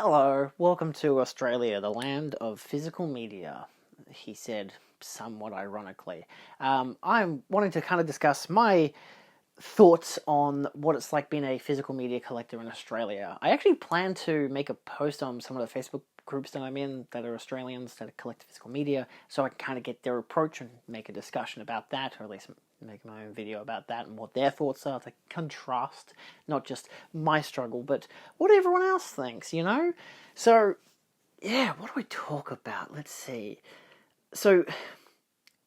Hello, welcome to Australia, the land of physical media, he said, somewhat ironically. I'm wanting to kind of discuss my thoughts on what it's like being a physical media collector in Australia. I actually plan to make a post on some of the Facebook groups that I'm in that are Australians that collect physical media, so I can kind of get their approach and make a discussion about that, or at least make my own video about that and what their thoughts are to contrast not just my struggle, but what everyone else thinks, you know? So, yeah, what do we talk about? Let's see. So,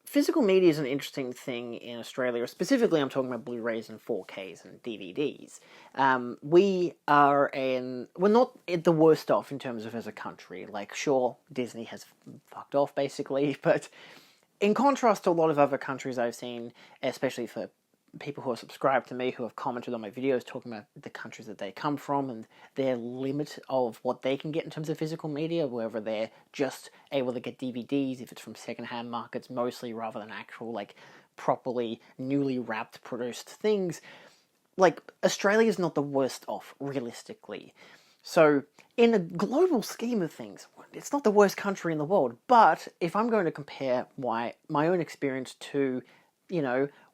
physical media is an interesting thing in Australia. Specifically, I'm talking about Blu-rays and 4Ks and DVDs. We're not the worst off in terms of as a country. Like, sure, Disney has fucked off basically, but in contrast to a lot of other countries I've seen, especially for people who are subscribed to me, who have commented on my videos talking about the countries that they come from and their limit of what they can get in terms of physical media, whether they're just able to get DVDs, if it's from secondhand markets mostly, rather than actual, like, properly, newly wrapped, produced things. Like, Australia's not the worst off, realistically. So, in a global scheme of things, it's not the worst country in the world, but if I'm going to compare my own experience to,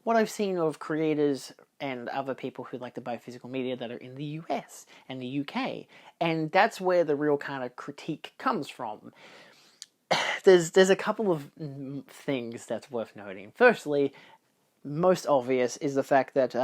what I've seen of creators and other people who like to buy physical media that are in the US and the UK, and that's where the real kind of critique comes from. There's a couple of things that's worth noting. Firstly, most obvious is the fact that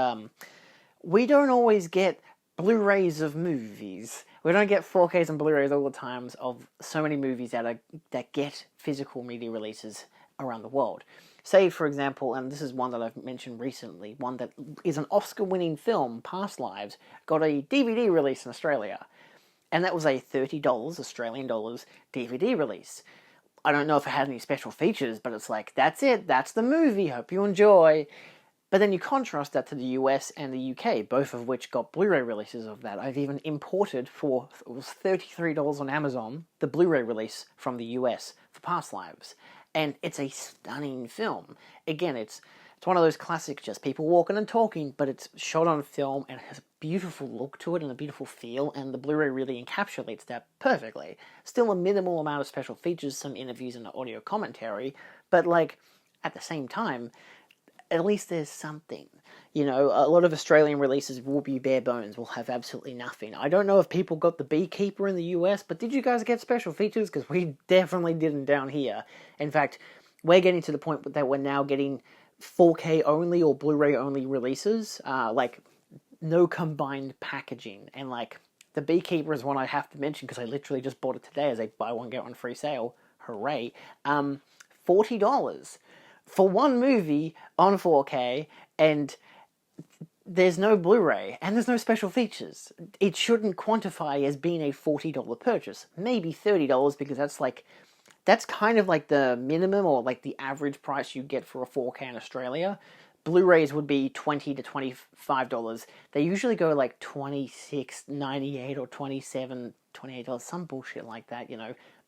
we don't always get Blu-rays of movies. We don't get 4Ks and Blu-rays all the times of so many movies that get physical media releases around the world. Say, for example, and this is one that I've mentioned recently, one that is an Oscar-winning film, Past Lives, got a DVD release in Australia. And that was a $30 Australian dollars DVD release. I don't know if it had any special features, but it's like, that's it, that's the movie, hope you enjoy. But then you contrast that to the US and the UK, both of which got Blu-ray releases of that. I've even imported for, it was $33 on Amazon, the Blu-ray release from the US for Past Lives. And it's a stunning film. Again, it's one of those classic, just people walking and talking, but it's shot on film and it has a beautiful look to it and a beautiful feel, and the Blu-ray really encapsulates that perfectly. Still a minimal amount of special features, some interviews and audio commentary, but like, at the same time, at least there's something. A lot of Australian releases will be bare bones, will have absolutely nothing. I don't know if people got The Beekeeper in the US, but did you guys get special features? Because we definitely didn't down here. In fact, we're getting to the point that we're now getting 4K only or Blu-ray only releases, like no combined packaging. And like, The Beekeeper is one I have to mention because I literally just bought it today as a buy one get one free sale. Hooray. $40 for one movie on 4K, and there's no Blu-ray, and there's no special features. It shouldn't quantify as being a $40 purchase. Maybe $30, because that's kind of like the minimum, or like the average price you get for a 4K in Australia. Blu-rays would be $20 to $25. They usually go like $26.98 or $28, some bullshit like that,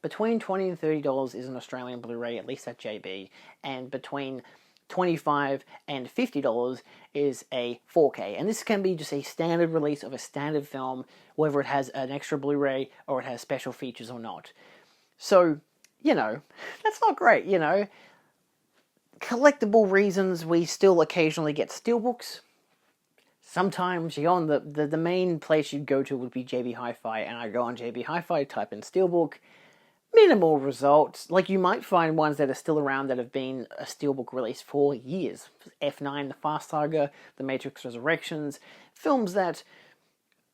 Between $20 and $30 is an Australian Blu-ray, at least at JB, and between $25 and $50 is a 4K. And this can be just a standard release of a standard film, whether it has an extra Blu-ray or it has special features or not. So, that's not great, Collectible reasons, we still occasionally get steelbooks. Sometimes the main place you'd go to would be JB Hi-Fi, and I go on JB Hi-Fi, type in steelbook, minimal results. Like, you might find ones that are still around that have been a steelbook release for years. F9, The Fast Saga, The Matrix Resurrections, films that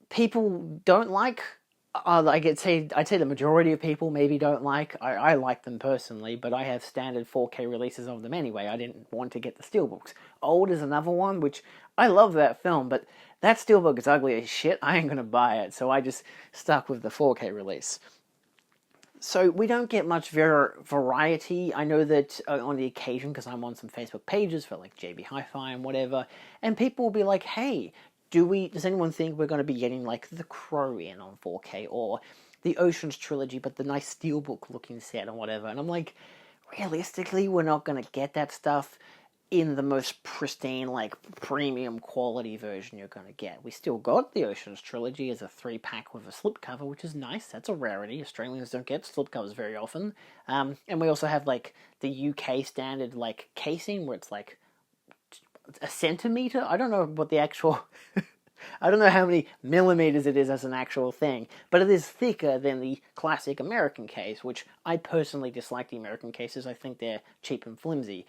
people don't like. I'd say the majority of people maybe don't like. I like them personally, but I have standard 4K releases of them anyway. I didn't want to get the steelbooks. Old is another one, which I love that film, but that steelbook is ugly as shit. I ain't gonna buy it, so I just stuck with the 4K release. So we don't get much variety. I know that on the occasion, because I'm on some Facebook pages for like JB Hi-Fi and whatever, and people will be like, hey, does anyone think we're going to be getting like The Crow in on 4K, or the Ocean's Trilogy, but the nice steelbook looking set or whatever? And I'm like, realistically, we're not going to get that stuff in the most pristine, like, premium quality version you're going to get. We still got the Oceans Trilogy as a 3-pack with a slipcover, which is nice. That's a rarity. Australians don't get slipcovers very often. And we also have, like, the UK standard, like, casing where it's, like, a centimetre? I don't know what the actual... I don't know how many millimeters it is as an actual thing, but it is thicker than the classic American case, which I personally dislike the American cases. I think they're cheap and flimsy.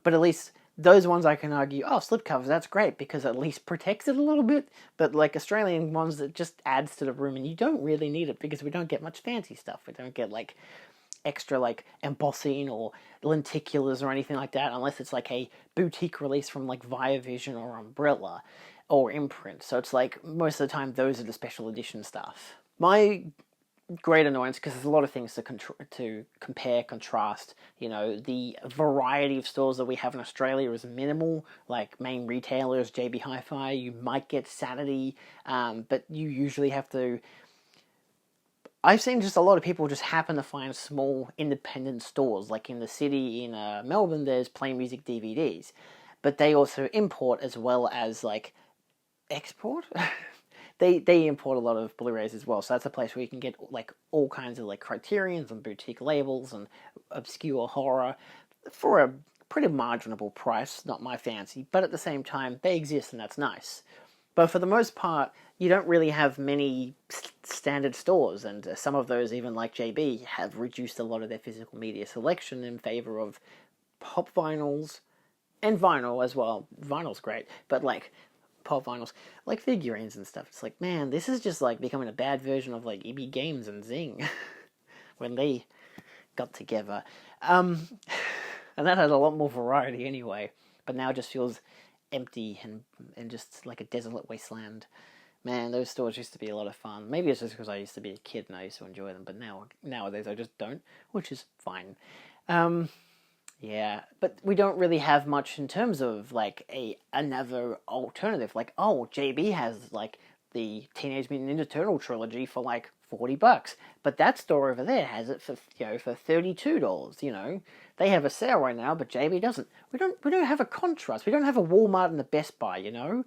But at least those ones I can argue, oh, slipcovers, that's great, because at least protects it a little bit. But like Australian ones, that just adds to the room, and you don't really need it because we don't get much fancy stuff. We don't get like extra like embossing or lenticulars or anything like that, unless it's like a boutique release from like Via Vision or Umbrella or Imprint. So it's like most of the time those are the special edition stuff. My great annoyance, because there's a lot of things to compare, contrast. You know, the variety of stores that we have in Australia is minimal. Like main retailers, JB Hi-Fi, you might get Saturday, but you usually have to... I've seen just a lot of people just happen to find small independent stores. Like in the city in Melbourne, there's Play Music DVDs, but they also import as well as like export. They import a lot of Blu-rays as well, so that's a place where you can get like all kinds of like Criterions and boutique labels and obscure horror for a pretty marginable price. Not my fancy, but at the same time they exist and that's nice. But for the most part, you don't really have many standard stores, and some of those, even like JB, have reduced a lot of their physical media selection in favor of pop vinyls and vinyl as well. Vinyl's great, but like pop vinyls, like figurines and stuff. It's like, man, this is just like becoming a bad version of like EB Games and Zing when they got together. And that had a lot more variety anyway, but now it just feels empty and just like a desolate wasteland. Man, those stores used to be a lot of fun. Maybe it's just because I used to be a kid and I used to enjoy them, but nowadays I just don't, which is fine. Yeah, but we don't really have much in terms of like another alternative. Like, oh, JB has like the Teenage Mutant Ninja Turtle trilogy for like $40, but that store over there has it for for $32. You know, they have a sale right now, but JB doesn't. We don't have a contrast. We don't have a Walmart and a Best Buy. You know.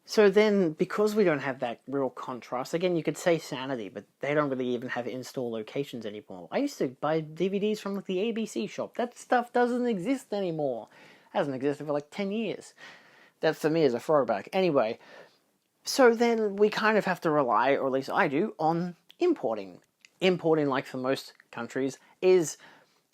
So then, because we don't have that real contrast, again, you could say Sanity, but they don't really even have in-store locations anymore. I used to buy DVDs from like the ABC shop. That stuff doesn't exist anymore. Hasn't existed for like 10 years. That for me is a throwback. Anyway, so then we kind of have to rely, or at least I do, on importing. Importing, like for most countries, is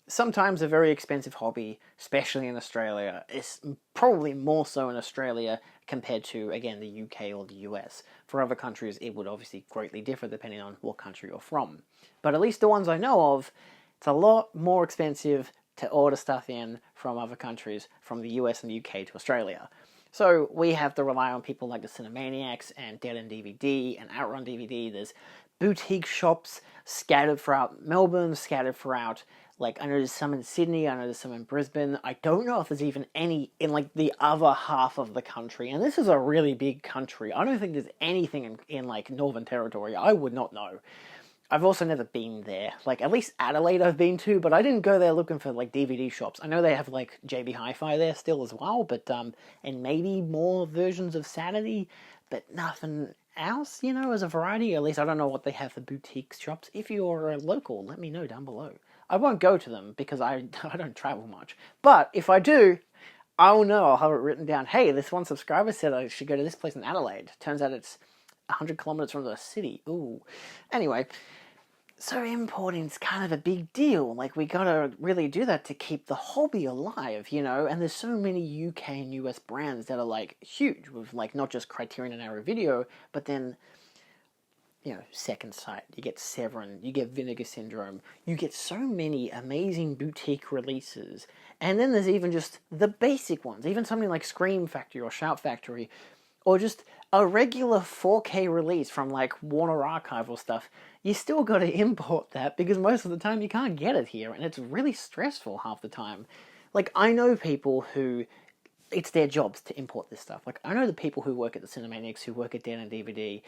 sometimes a very expensive hobby, especially in Australia. It's probably more so in Australia compared to, again, the UK or the US. For other countries, it would obviously greatly differ depending on what country you're from. But at least the ones I know of, it's a lot more expensive to order stuff in from other countries, from the US and the UK to Australia. So we have to rely on people like the Cinemaniacs and Dead End DVD and Outrun DVD. There's boutique shops scattered throughout Melbourne, scattered throughout, like, I know there's some in Sydney, I know there's some in Brisbane. I don't know if there's even any in, like, the other half of the country. And this is a really big country. I don't think there's anything in like, Northern Territory. I would not know. I've also never been there. Like, at least Adelaide I've been to, but I didn't go there looking for, like, DVD shops. I know they have, like, JB Hi-Fi there still as well, but, and maybe more versions of Saturday, but nothing else, you know, as a variety. At least I don't know what they have for boutique shops. If you're local, let me know down below. I won't go to them because I don't travel much. But if I do, I'll know. I'll have it written down. Hey, this one subscriber said I should go to this place in Adelaide. Turns out it's 100 kilometers from the city. Ooh. Anyway, so importing's kind of a big deal. Like, we gotta really do that to keep the hobby alive, you know? And there's so many UK and US brands that are, like, huge with, like, not just Criterion and Arrow Video, but then, you know, Second Sight, you get Severin, you get Vinegar Syndrome, you get so many amazing boutique releases. And then there's even just the basic ones, even something like Scream Factory or Shout Factory, or just a regular 4K release from like Warner Archive or stuff. You still got to import that because most of the time you can't get it here, and it's really stressful half the time. Like, I know people who it's their jobs to import this stuff. Like, I know the people who work at the Cinemaniacs, who work at Dan and DVD,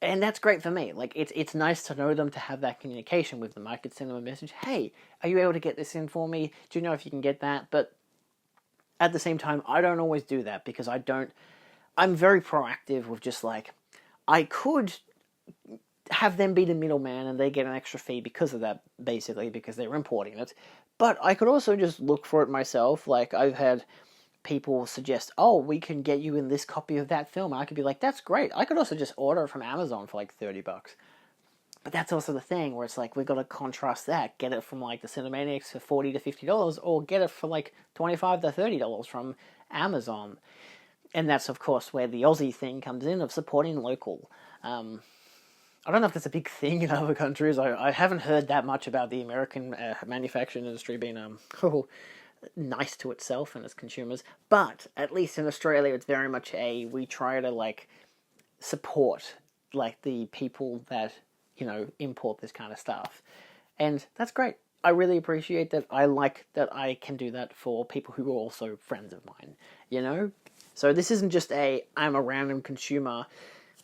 and that's great for me. Like, it's nice to know them, to have that communication with them. I could send them a message, hey, are you able to get this in for me? Do you know if you can get that? But at the same time, I don't always do that because I'm very proactive with just like, I could have them be the middleman and they get an extra fee because of that, basically, because they're importing it. But I could also just look for it myself. Like, I've had people suggest, oh, we can get you in this copy of that film. And I could be like, that's great. I could also just order it from Amazon for like $30. But that's also the thing where it's like, we've got to contrast that. Get it from like the Cinemaniacs for $40 to $50, or get it for like $25 to $30 from Amazon. And that's, of course, where the Aussie thing comes in of supporting local. I don't know if that's a big thing in other countries. I haven't heard that much about the American manufacturing industry being nice to itself and its consumers. But at least in Australia, it's very much we try to like support like the people that, you know, import this kind of stuff. And that's great. I really appreciate that. I like that I can do that for people who are also friends of mine, you know? So this isn't just I'm a random consumer,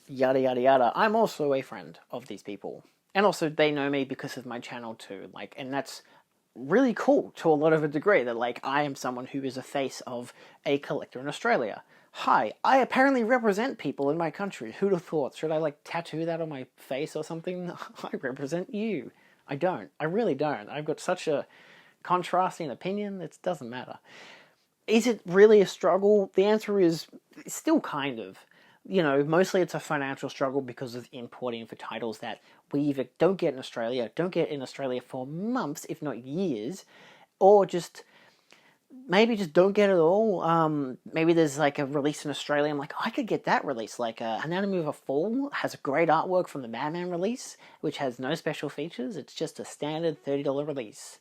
yada yada yada. I'm also a friend of these people. And also they know me because of my channel too. Like, and that's really cool to a lot of a degree, that like I am someone who is a face of a collector in Australia. Hi, I apparently represent people in my country. Who'd have thought? Should I like tattoo that on my face or something? I represent you. I don't. I really don't. I've got such a contrasting opinion, it doesn't matter. Is it really a struggle? The answer is still kind of. You know, mostly it's a financial struggle because of importing for titles that we either don't get in Australia for months, if not years, or just maybe just don't get it all. Maybe there's like a release in Australia, I'm like, I could get that release. Like Anatomy of a Fall has a great artwork from the Madman release, which has no special features. It's just a standard $30 release.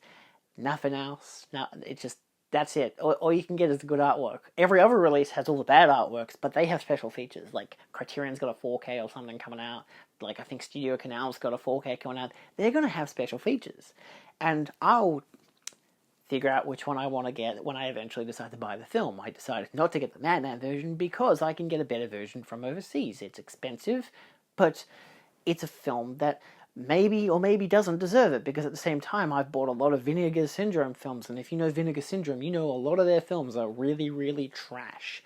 Nothing else. No, it's just, that's it. All you can get is the good artwork. Every other release has all the bad artworks, but they have special features. Like Criterion's got a 4K or something coming out. Like I think Studio Canal's got a 4K coming out. They're going to have special features. And I'll figure out which one I want to get when I eventually decide to buy the film. I decided not to get the Madman version because I can get a better version from overseas. It's expensive, but it's a film that maybe or maybe doesn't deserve it, because at the same time I've bought a lot of Vinegar Syndrome films, and if you know Vinegar Syndrome, you know a lot of their films are really, really trash.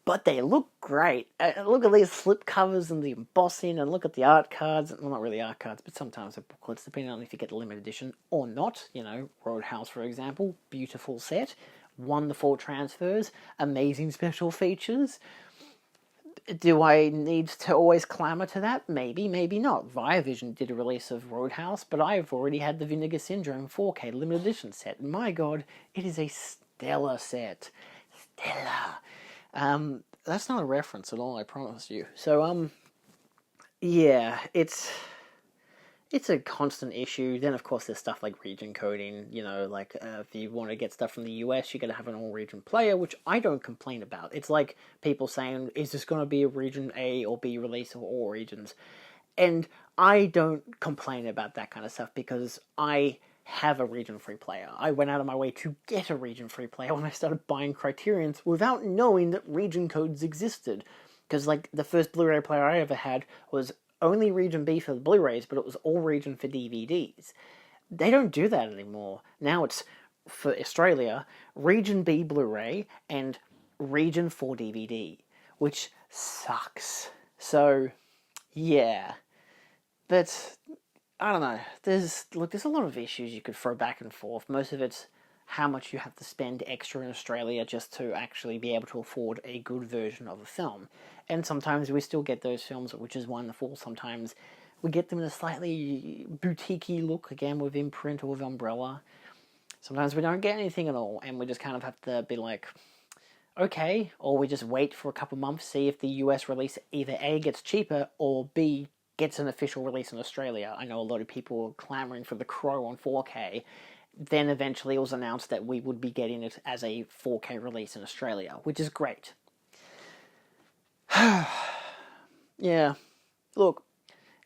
But they look great. Look at these slip covers and the embossing, and look at the art cards. Well, not really art cards, but sometimes they're booklets, depending on if you get the limited edition or not. You know, Roadhouse, for example, beautiful set, wonderful transfers, amazing special features. Do I need to always clamour to that? Maybe, maybe not. Viavision did a release of Roadhouse, but I've already had the Vinegar Syndrome 4K limited edition set. And my god, it is a stellar set. Stellar. That's not a reference at all, I promise you. So, yeah, it's a constant issue. Then, of course, there's stuff like region coding. You know, like if you want to get stuff from the US, you got to have an all-region player, which I don't complain about. It's like people saying, is this going to be a region A or B release of all regions? And I don't complain about that kind of stuff because I have a region-free player. I went out of my way to get a region-free player when I started buying Criterions without knowing that region codes existed. Because, like, the first Blu-ray player I ever had was only region B for the Blu-rays, but it was all region for DVDs. They don't do that anymore. Now it's, for Australia, region B Blu-ray and region 4 DVD, which sucks. So, yeah. But I don't know. There's a lot of issues you could throw back and forth. Most of it's how much you have to spend extra in Australia just to actually be able to afford a good version of a film. And sometimes we still get those films, which is wonderful. Sometimes we get them in a slightly boutique-y look, again, with imprint or with umbrella. Sometimes we don't get anything at all, and we just kind of have to be like, okay, or we just wait for a couple months, see if the US release either A, gets cheaper, or B, gets an official release in Australia. I know a lot of people were clamoring for The Crow on 4K. Then eventually it was announced that we would be getting it as a 4K release in Australia, which is great. Yeah, look,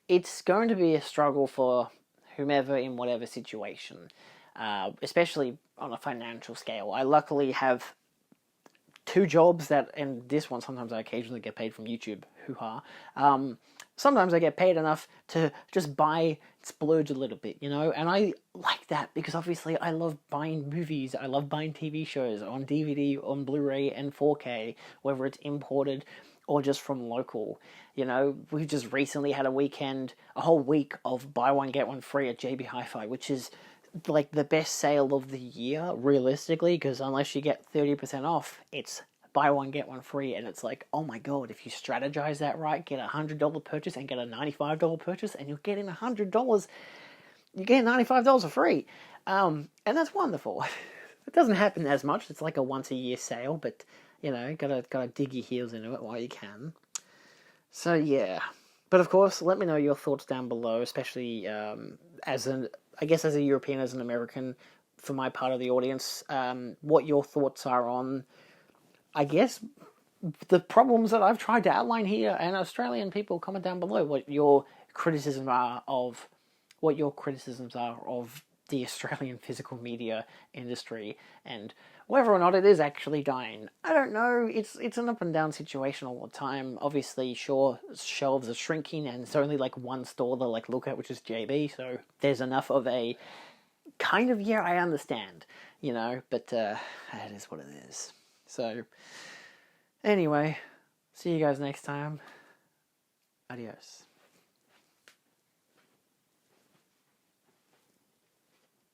it's going to be a struggle for whomever in whatever situation, especially on a financial scale. I luckily have two jobs and this one, sometimes I occasionally get paid from YouTube, hoo-ha. Sometimes I get paid enough to just splurge a little bit, and I like that because obviously I love buying movies, I love buying TV shows on DVD, on Blu-ray and 4K, whether it's imported or just from local. We just recently had a whole week of buy one get one free at JB Hi-Fi, which is like the best sale of the year, realistically, because unless you get 30% off, it's buy one get one free, and it's like, oh my god, if you strategize that right, get a $100 purchase and get a $95 purchase, and you're getting $100, you get $95 for free, and that's wonderful. It doesn't happen as much. It's like a once a year sale, but gotta dig your heels into it while you can. So yeah, but of course, let me know your thoughts down below, especially as a European, as an American, for my part of the audience, what your thoughts are on, I guess, the problems that I've tried to outline here, and Australian people, comment down below what your criticisms are of the Australian physical media industry, and whether or not it is actually dying. I don't know. It's an up and down situation all the time. Obviously, sure, shelves are shrinking, and it's only like one store to look at, which is JB. So there's enough of a kind of, yeah, I understand, but it is what it is. So anyway, see you guys next time. Adios.